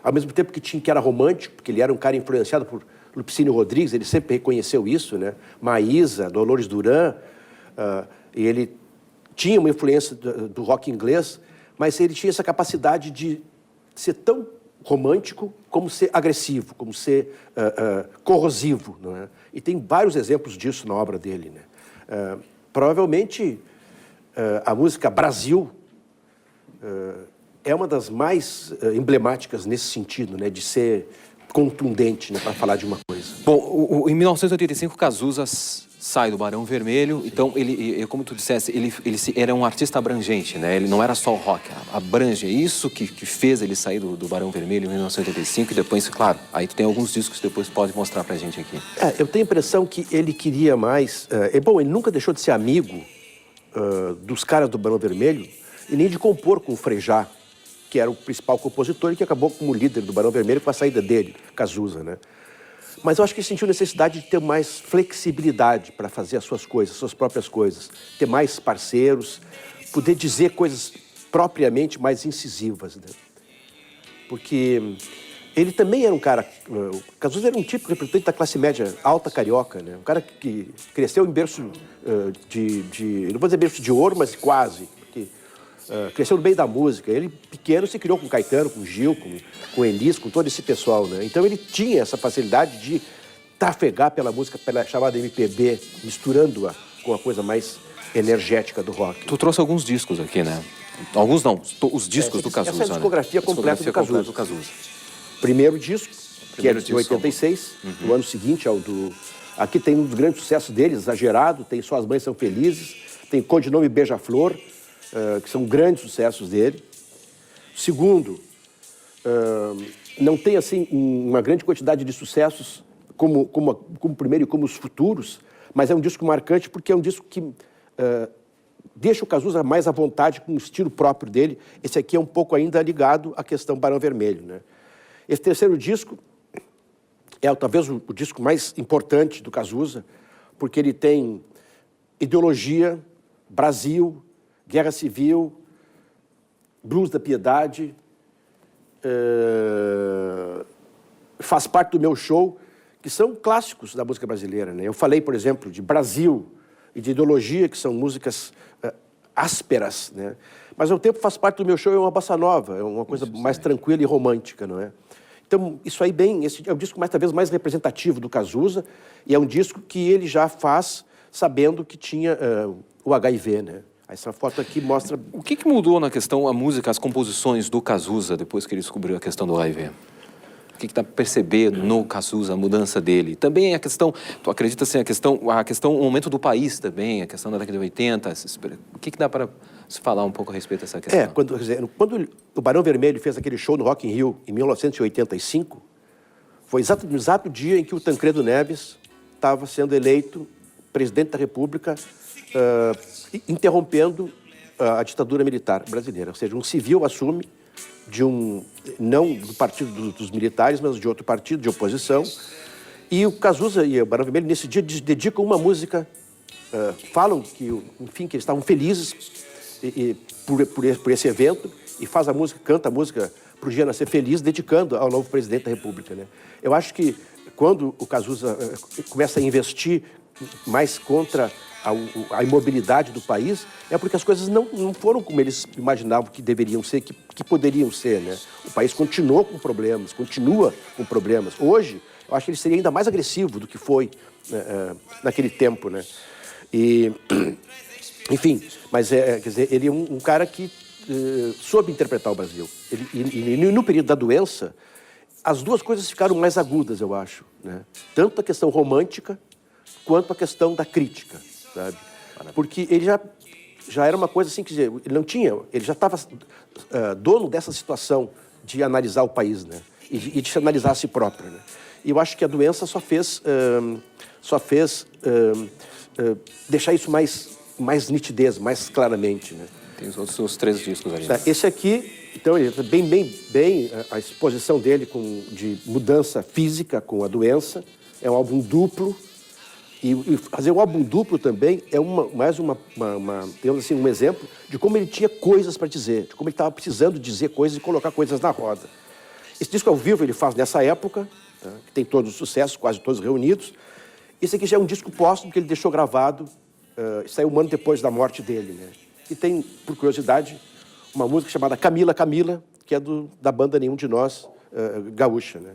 ao mesmo tempo que era romântico, porque ele era um cara influenciado por Lupicínio Rodrigues, ele sempre reconheceu isso, né? Maísa, Dolores Duran, e ele tinha uma influência do rock inglês, mas ele tinha essa capacidade de ser tão romântico como ser agressivo, como ser corrosivo, não é? E tem vários exemplos disso na obra dele, né? Provavelmente a música Brasil é uma das mais emblemáticas nesse sentido, né, de ser contundente, né, para falar de uma coisa. Bom, em 1985, Cazuza sai do Barão Vermelho, então ele, como tu disseste, ele era um artista abrangente, né? Ele não era só o rock, abrange. É isso que fez ele sair do Barão Vermelho em 1985 e depois, claro, aí tu tem alguns discos que depois pode mostrar pra gente aqui. Eu tenho a impressão que ele queria mais... ele nunca deixou de ser amigo dos caras do Barão Vermelho e nem de compor com o Frejá, que era o principal compositor e que acabou como líder do Barão Vermelho com a saída dele, Cazuza, né? Mas eu acho que ele sentiu necessidade de ter mais flexibilidade para fazer as suas coisas, suas próprias coisas, ter mais parceiros, poder dizer coisas propriamente mais incisivas, né? Porque ele também era um cara... O Cazuza era um típico representante da classe média alta carioca, né? Um cara que cresceu em berço não vou dizer berço de ouro, mas quase. Cresceu no meio da música. Ele, pequeno, se criou com Caetano, com Gil, com Elis, com todo esse pessoal, né? Então ele tinha essa facilidade de trafegar pela música chamada MPB, misturando-a com a coisa mais energética do rock. Tu trouxe alguns discos aqui, né? Alguns não, os discos do Cazuza. Essa é a discografia completa do Cazuza. Primeiro disco, que é de 86, no ano seguinte ao do... Aqui tem um dos grandes sucessos deles, Exagerado, tem Só as Mães São Felizes, tem Codinome Beija-Flor, que são grandes sucessos dele. Segundo, não tem assim uma grande quantidade de sucessos como o primeiro e como os futuros, mas é um disco marcante porque é um disco que deixa o Cazuza mais à vontade, com o estilo próprio dele. Esse aqui é um pouco ainda ligado à questão Barão Vermelho, né? Esse terceiro disco é talvez o disco mais importante do Cazuza, porque ele tem ideologia, Brasil, Guerra Civil, Blues da Piedade, Faz Parte do Meu Show, que são clássicos da música brasileira, né? Eu falei, por exemplo, de Brasil e de Ideologia, que são músicas ásperas, né? Mas ao tempo Faz Parte do Meu Show é uma bossa nova, é uma coisa mais tranquila e romântica, não é? Então, isso aí esse é o disco talvez mais representativo do Cazuza, e é um disco que ele já faz sabendo que tinha o HIV, né? Essa foto aqui mostra... O que mudou na questão, a música, as composições do Cazuza, depois que ele descobriu a questão do HIV? O que dá para perceber no Cazuza, a mudança dele? Também a questão, tu acredita assim, a questão, o momento do país também, a questão da década de 80, o que dá para se falar um pouco a respeito dessa questão? Quando o Barão Vermelho fez aquele show no Rock in Rio, em 1985, foi no exato dia em que o Tancredo Neves estava sendo eleito presidente da República, interrompendo a ditadura militar brasileira. Ou seja, um civil assume, não do partido dos militares, mas de outro partido, de oposição. E o Cazuza e o Barão Vermelho, nesse dia, dedicam uma música, falam que eles estavam felizes por esse evento, e canta a música Pro Dia Nascer Feliz, dedicando ao novo presidente da República, né? Eu acho que quando o Cazuza começa a investir mais contra a imobilidade do país, é porque as coisas não foram como eles imaginavam que deveriam ser, que poderiam ser, né? O país continuou com problemas, continua com problemas. Hoje, eu acho que ele seria ainda mais agressivo do que foi naquele tempo, né? E, enfim, mas quer dizer, ele é um cara que soube interpretar o Brasil. E no período da doença, as duas coisas ficaram mais agudas, eu acho, né? Tanto a questão romântica quanto a questão da crítica, sabe? Porque ele já era uma coisa assim, quer dizer, ele já estava dono dessa situação de analisar o país, né? E de se analisar a si próprio, né? E eu acho que a doença só fez deixar isso mais nitidez, mais claramente, né? Tem os 3 discos ali. Esse aqui, então, ele bem a exposição dele de mudança física com a doença. É um álbum duplo. E fazer um álbum duplo também é digamos assim, um exemplo de como ele tinha coisas para dizer, de como ele estava precisando dizer coisas e colocar coisas na roda. Esse disco ao vivo ele faz nessa época, tá? Que tem todos os sucessos, quase todos reunidos. Esse aqui já é um disco póstumo que ele deixou gravado, saiu um ano depois da morte dele, né? E tem, por curiosidade, uma música chamada Camila, Camila, que é da banda Nenhum de Nós, gaúcha, né?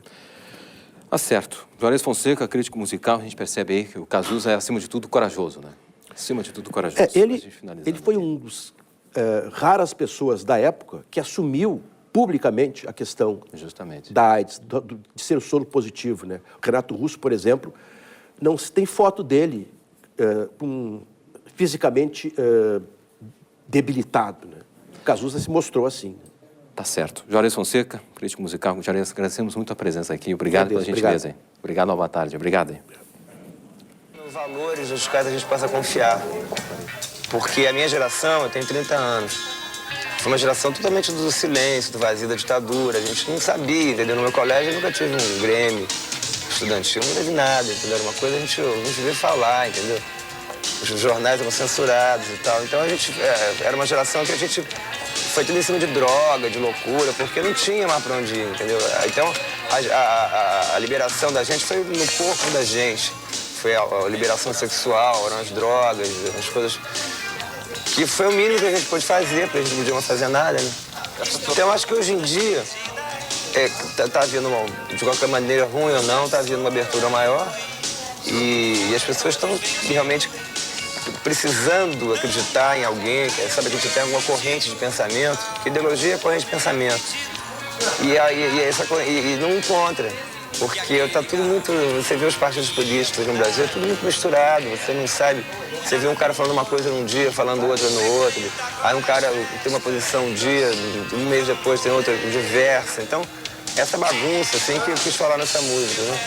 Tá certo. Juarez Fonseca, crítico musical, a gente percebe aí que o Cazuza é, acima de tudo, corajoso, né? Acima de tudo, corajoso. Ele foi um dos raras pessoas da época que assumiu publicamente a questão da AIDS, de ser o soro positivo, né? O Renato Russo, por exemplo, não se tem foto dele fisicamente debilitado, né? O Cazuza se mostrou assim. Tá certo. Juarez Fonseca, crítico musical. Juarez, agradecemos muito a presença aqui. Obrigado pela gentileza. Obrigado, uma boa tarde. Obrigado. Hein? Os valores nos quais a gente possa confiar. Porque a minha geração, eu tenho 30 anos, foi uma geração totalmente do silêncio, do vazio, da ditadura. A gente não sabia, entendeu? No meu colégio eu nunca tive um Grêmio estudantil, não teve nada, entendeu? Era uma coisa a gente via falar, entendeu? Os jornais eram censurados e tal. Então a gente era uma geração que a gente foi tudo em cima de droga, de loucura, porque não tinha mais pra onde ir, entendeu? Então a liberação da gente foi no corpo da gente. Foi a liberação sexual, eram as drogas, as coisas que foi o mínimo que a gente pôde fazer, porque a gente não podia mais fazer nada, né? Então acho que hoje em dia tá havendo, de qualquer maneira, ruim ou não, tá havendo uma abertura maior e as pessoas estão realmente precisando acreditar em alguém, sabe, acreditar em alguma corrente de pensamento, que ideologia é corrente de pensamento. E não encontra, porque tá tudo muito... Você vê os partidos políticos no Brasil, é tudo muito misturado, você não sabe... Você vê um cara falando uma coisa num dia, falando outra no outro, aí um cara tem uma posição um dia, um mês depois tem outra diversa. Então, essa bagunça, assim, que eu quis falar nessa música, né?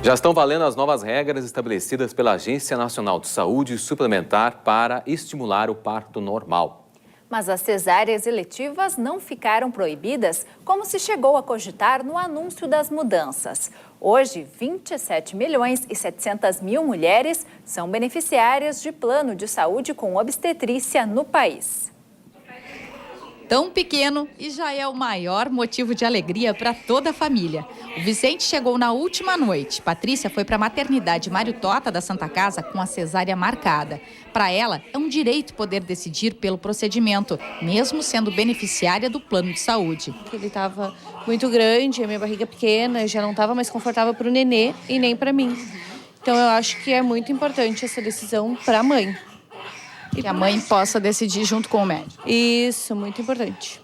Já estão valendo as novas regras estabelecidas pela Agência Nacional de Saúde Suplementar para estimular o parto normal. Mas as cesáreas eletivas não ficaram proibidas, como se chegou a cogitar no anúncio das mudanças. Hoje, 27.700.000 mulheres são beneficiárias de plano de saúde com obstetrícia no país. Tão pequeno e já é o maior motivo de alegria para toda a família. O Vicente chegou na última noite. Patrícia foi para a maternidade Mário Tota da Santa Casa com a cesárea marcada. Para ela, é um direito poder decidir pelo procedimento, mesmo sendo beneficiária do plano de saúde. Ele estava muito grande, a minha barriga pequena, já não estava mais confortável para o nenê e nem para mim. Então eu acho que é muito importante essa decisão para a mãe. Que a mãe possa decidir junto com o médico. Isso, muito importante.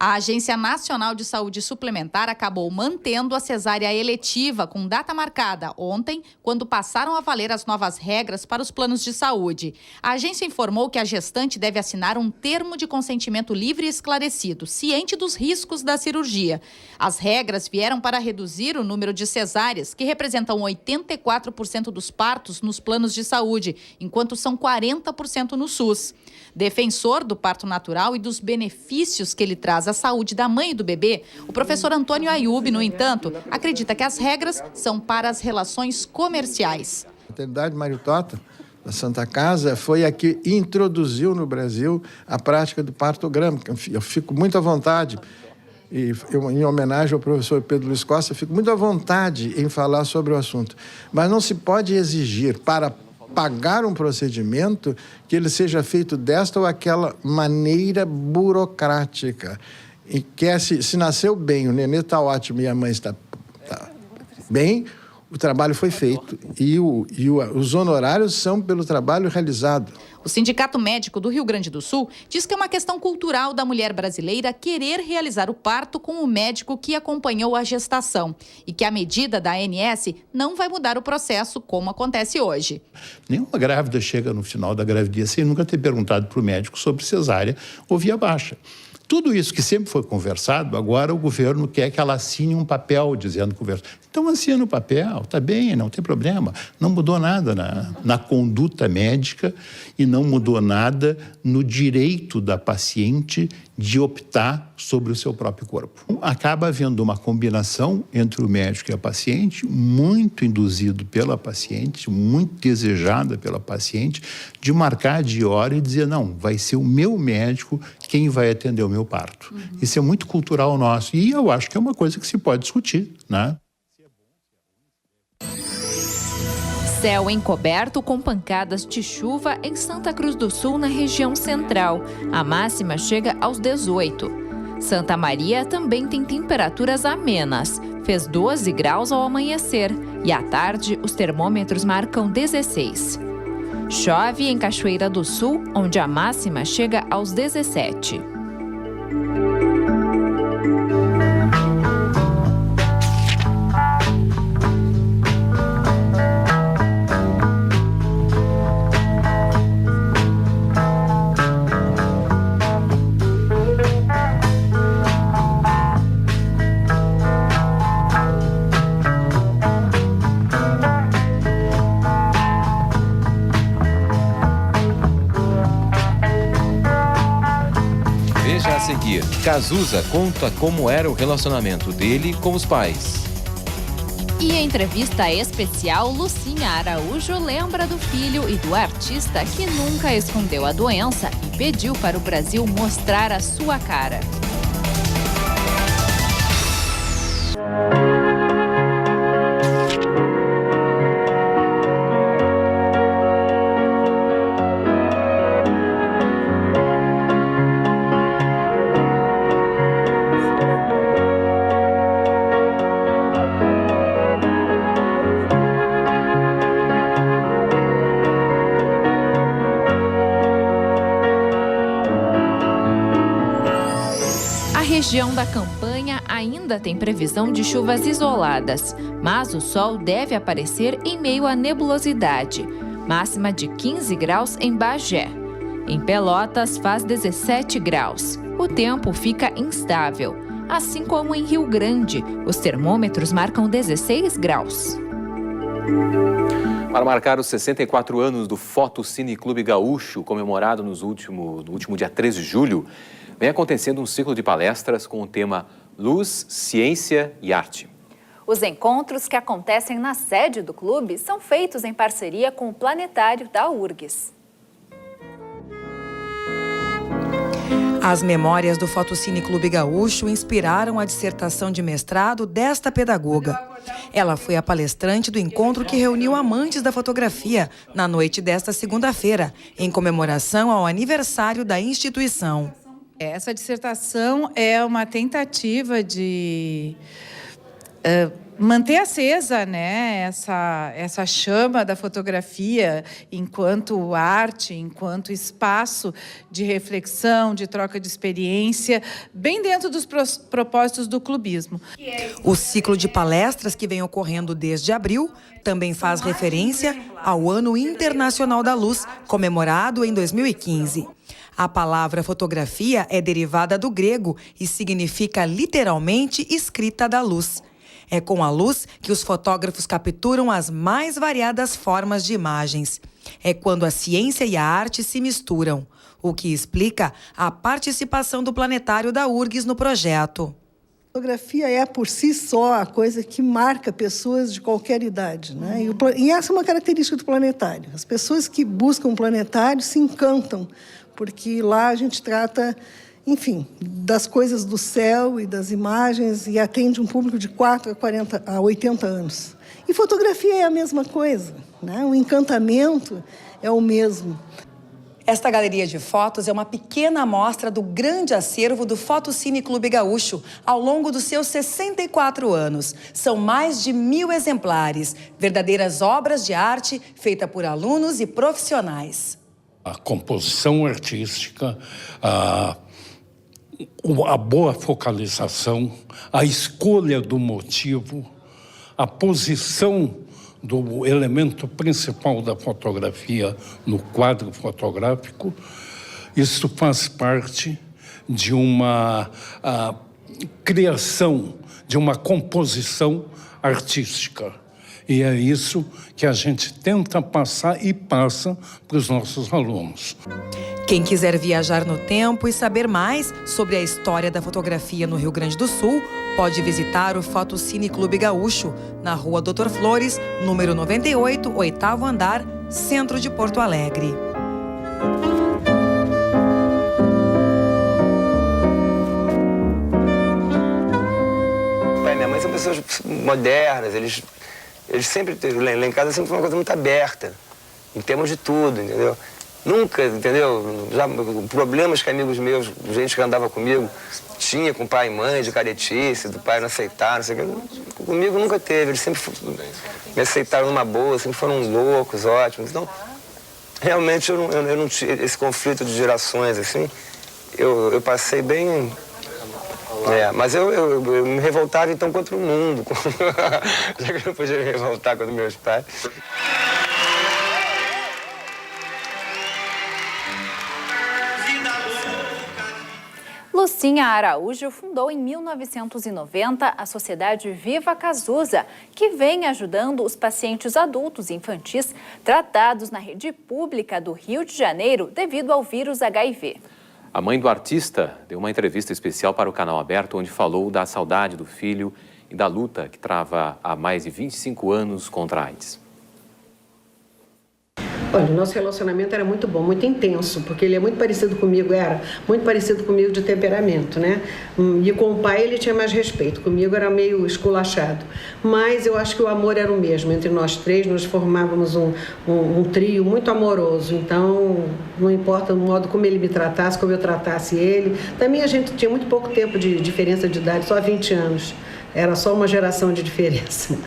A Agência Nacional de Saúde Suplementar acabou mantendo a cesárea eletiva com data marcada ontem, quando passaram a valer as novas regras para os planos de saúde. A agência informou que a gestante deve assinar um termo de consentimento livre e esclarecido, ciente dos riscos da cirurgia. As regras vieram para reduzir o número de cesáreas, que representam 84% dos partos nos planos de saúde, enquanto são 40% no SUS. Defensor do parto natural e dos benefícios que ele traz à saúde da mãe e do bebê, o professor Antônio Ayub, no entanto, acredita que as regras são para as relações comerciais. A maternidade Mário Tota, da Santa Casa, foi a que introduziu no Brasil a prática do partograma. Eu fico muito à vontade, e em homenagem ao professor Pedro Luiz Costa, fico muito à vontade em falar sobre o assunto. Mas não se pode exigir para pagar um procedimento que ele seja feito desta ou aquela maneira burocrática. E se nasceu bem, o nenê está ótimo e a mãe está bem, o trabalho foi feito e os honorários são pelo trabalho realizado. O Sindicato Médico do Rio Grande do Sul diz que é uma questão cultural da mulher brasileira querer realizar o parto com o médico que acompanhou a gestação e que a medida da ANS não vai mudar o processo como acontece hoje. Nenhuma grávida chega no final da gravidez sem nunca ter perguntado para o médico sobre cesárea ou via baixa. Tudo isso que sempre foi conversado, agora o governo quer que ela assine um papel dizendo conversa. Então assina o papel, tá bem, não tem problema. Não mudou nada na conduta médica e não mudou nada no direito da paciente de optar sobre o seu próprio corpo. Acaba havendo uma combinação entre o médico e a paciente, muito induzido pela paciente, muito desejada pela paciente, de marcar de hora e dizer, não, vai ser o meu médico quem vai atender o meu parto. Isso é muito cultural nosso e eu acho que é uma coisa que se pode discutir, né? Céu encoberto com pancadas de chuva em Santa Cruz do Sul, na região central. A máxima chega aos 18. Santa Maria também tem temperaturas amenas. Fez 12 graus ao amanhecer e à tarde os termômetros marcam 16. Chove em Cachoeira do Sul, onde a máxima chega aos 17. Veja a seguir, Cazuza conta como era o relacionamento dele com os pais. E em entrevista especial, Lucinha Araújo lembra do filho e do artista que nunca escondeu a doença e pediu para o Brasil mostrar a sua cara. A região da campanha ainda tem previsão de chuvas isoladas, mas o sol deve aparecer em meio à nebulosidade. Máxima de 15 graus em Bagé. Em Pelotas faz 17 graus. O tempo fica instável, assim como em Rio Grande. Os termômetros marcam 16 graus. Para marcar os 64 anos do Foto Cine Clube Gaúcho, comemorado no último dia 13 de julho, vem acontecendo um ciclo de palestras com o tema Luz, Ciência e Arte. Os encontros que acontecem na sede do clube são feitos em parceria com o Planetário da URGS. As memórias do Fotocine Clube Gaúcho inspiraram a dissertação de mestrado desta pedagoga. Ela foi a palestrante do encontro que reuniu amantes da fotografia na noite desta segunda-feira, em comemoração ao aniversário da instituição. Essa dissertação é uma tentativa de manter acesa, né, essa chama da fotografia enquanto arte, enquanto espaço de reflexão, de troca de experiência, bem dentro dos propósitos do clubismo. O ciclo de palestras que vem ocorrendo desde abril também faz referência ao Ano Internacional da Luz, comemorado em 2015. A palavra fotografia é derivada do grego e significa literalmente escrita da luz. É com a luz que os fotógrafos capturam as mais variadas formas de imagens. É quando a ciência e a arte se misturam, o que explica a participação do Planetário da URGS no projeto. A fotografia é, por si só, a coisa que marca pessoas de qualquer idade, né? E essa é uma característica do planetário. As pessoas que buscam o planetário se encantam, porque lá a gente trata, enfim, das coisas do céu e das imagens e atende um público de 4 a 80 anos. E fotografia é a mesma coisa, né? O encantamento é o mesmo. Esta galeria de fotos é uma pequena amostra do grande acervo do Fotocine Clube Gaúcho ao longo dos seus 64 anos. São mais de 1000 exemplares, verdadeiras obras de arte feitas por alunos e profissionais. A composição artística, a boa focalização, a escolha do motivo, a posição do elemento principal da fotografia no quadro fotográfico, isso faz parte de uma criação, de uma composição artística. E é isso que a gente tenta passar e passa para os nossos alunos. Quem quiser viajar no tempo e saber mais sobre a história da fotografia no Rio Grande do Sul, pode visitar o Fotocine Clube Gaúcho, na Rua Doutor Flores, número 98, 8º andar, centro de Porto Alegre. Pai e minha mãe são pessoas modernas, eles sempre, lá em casa sempre foi uma coisa muito aberta, em termos de tudo, entendeu? Nunca, entendeu? Já problemas que amigos meus, gente que andava comigo, tinha com pai e mãe, de caretice, do pai não aceitar, não sei o que. Comigo nunca teve, eles sempre me aceitaram numa boa, sempre foram loucos, ótimos. Então, realmente eu não tinha esse conflito de gerações, assim, eu passei bem. Mas eu me revoltava então contra o mundo, já que eu não podia me revoltar contra meus pais. Lucinha Araújo fundou em 1990 a Sociedade Viva Cazuza, que vem ajudando os pacientes adultos e infantis tratados na rede pública do Rio de Janeiro devido ao vírus HIV. A mãe do artista deu uma entrevista especial para o Canal Aberto, onde falou da saudade do filho e da luta que trava há mais de 25 anos contra a AIDS. Olha, o nosso relacionamento era muito bom, muito intenso, porque ele é muito parecido comigo, era muito parecido comigo de temperamento, né? E com o pai ele tinha mais respeito, comigo era meio esculachado. Mas eu acho que o amor era o mesmo, entre nós três nós formávamos um trio muito amoroso, então não importa o modo como ele me tratasse, como eu tratasse ele. Também a gente tinha muito pouco tempo de diferença de idade, só 20 anos, era só uma geração de diferença.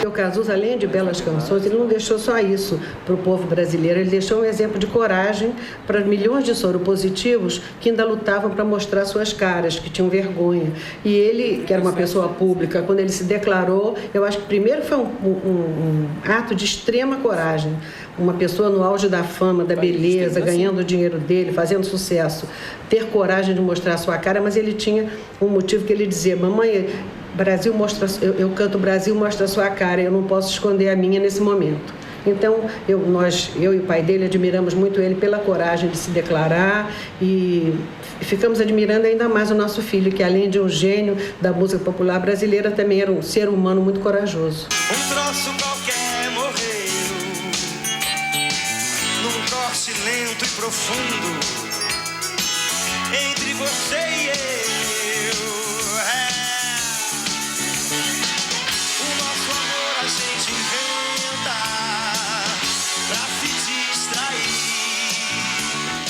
O Cazuza, além de belas canções, ele não deixou só isso para o povo brasileiro, ele deixou um exemplo de coragem para milhões de soropositivos que ainda lutavam para mostrar suas caras, que tinham vergonha. E ele, que era uma pessoa pública, quando ele se declarou, eu acho que primeiro foi um ato de extrema coragem. Uma pessoa no auge da fama, da beleza, ganhando o dinheiro dele, fazendo sucesso, ter coragem de mostrar a sua cara, mas ele tinha um motivo que ele dizia: mamãe, Brasil mostra, eu canto Brasil mostra a sua cara, eu não posso esconder a minha nesse momento. Então, eu e o pai dele admiramos muito ele pela coragem de se declarar e ficamos admirando ainda mais o nosso filho, que além de um gênio da música popular brasileira, também era um ser humano muito corajoso. Um troço qualquer morreu, num corte lento e profundo, entre você e eu.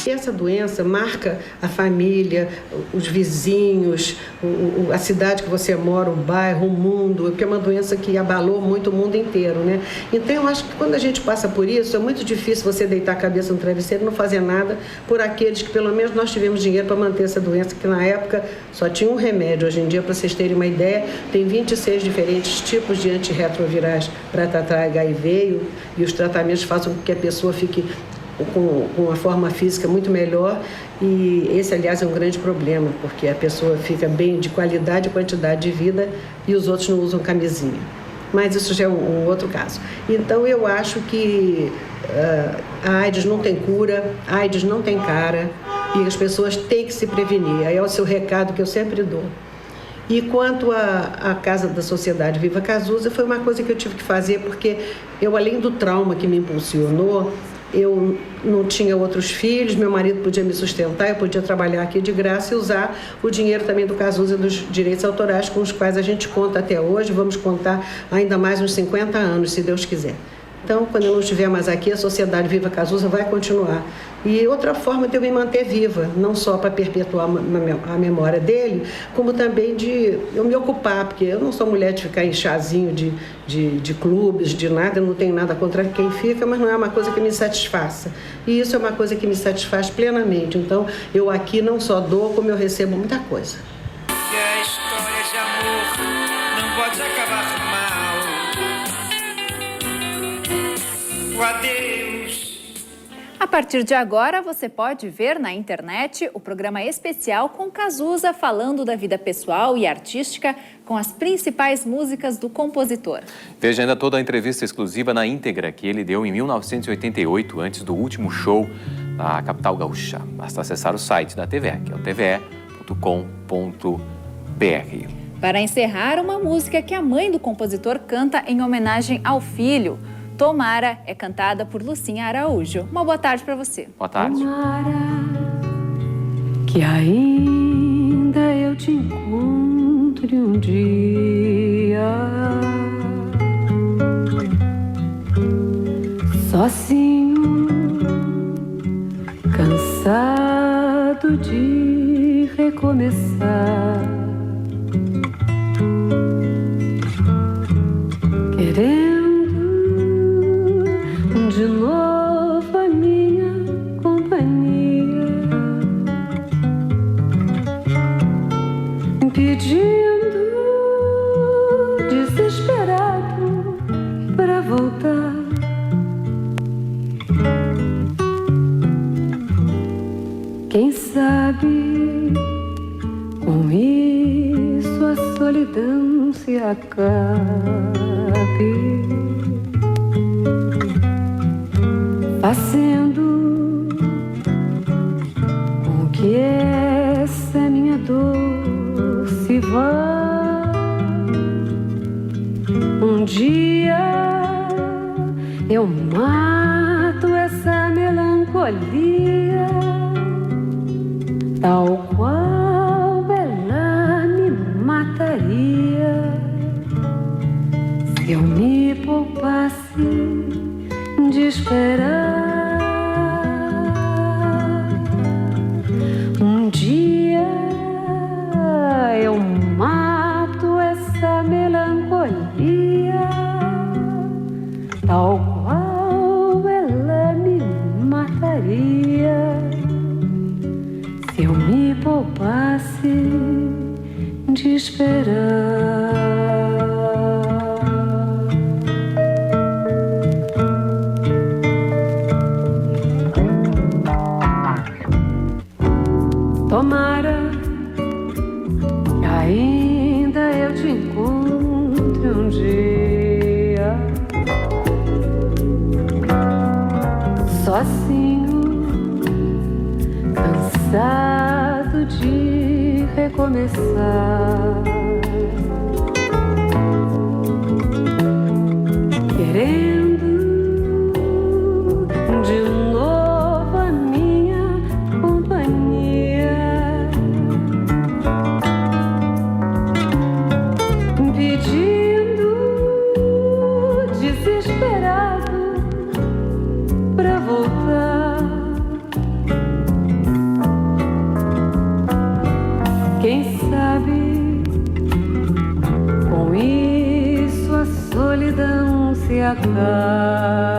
porque essa doença marca a família, os vizinhos, a cidade que você mora, o bairro, o mundo, porque é uma doença que abalou muito o mundo inteiro, né? Então, eu acho que quando a gente passa por isso, é muito difícil você deitar a cabeça no travesseiro e não fazer nada por aqueles que, pelo menos, nós tivemos dinheiro para manter essa doença, que na época só tinha um remédio. Hoje em dia, para vocês terem uma ideia, tem 26 diferentes tipos de antirretrovirais para tratar HIV e os tratamentos fazem com que a pessoa fique com uma forma física muito melhor, e esse, aliás, é um grande problema, porque a pessoa fica bem de qualidade e quantidade de vida e os outros não usam camisinha. Mas isso já é um outro caso. Então, eu acho que a AIDS não tem cura, a AIDS não tem cara, e as pessoas têm que se prevenir. Aí é o seu recado que eu sempre dou. E quanto à Casa da Sociedade Viva Cazuza, foi uma coisa que eu tive que fazer, porque eu, além do trauma que me impulsionou, eu não tinha outros filhos, meu marido podia me sustentar, eu podia trabalhar aqui de graça e usar o dinheiro também do Cazuza dos direitos autorais, com os quais a gente conta até hoje, vamos contar ainda mais uns 50 anos, se Deus quiser. Então, quando eu não estiver mais aqui, a Sociedade Viva Cazuza vai continuar. E outra forma de eu me manter viva, não só para perpetuar a memória dele, como também de eu me ocupar, porque eu não sou mulher de ficar em chazinho de clubes, de nada, eu não tenho nada contra quem fica, mas não é uma coisa que me satisfaça. E isso é uma coisa que me satisfaz plenamente. Então, eu aqui não só dou, como eu recebo muita coisa. Que a história de amor não pode acabar mal. O adeus. A partir de agora, você pode ver na internet o programa especial com Cazuza falando da vida pessoal e artística com as principais músicas do compositor. Veja ainda toda a entrevista exclusiva na íntegra que ele deu em 1988, antes do último show na capital gaúcha. Basta acessar o site da TVE, que é o tve.com.br. Para encerrar, uma música que a mãe do compositor canta em homenagem ao filho. Tomara é cantada por Lucinha Araújo. Uma boa tarde para você. Boa tarde. Tomara que ainda eu te encontre um dia, sozinho, cansado de recomeçar, querendo de novo a minha companhia, pedindo desesperado para voltar. Quem sabe com isso a solidão se acabe, fazendo com que essa minha dor se vá. Um dia eu mato essa melancolia, tal qual ela me mataria, se eu me poupasse de esperar. Um dia eu mato essa melancolia, tal qual ela me mataria, se eu me poupasse de esperar. Tomara que ainda eu te encontre um dia, sozinho, cansado de recomeçar, querendo de novo a minha companhia, pedindo desesperado pra voltar. acaso.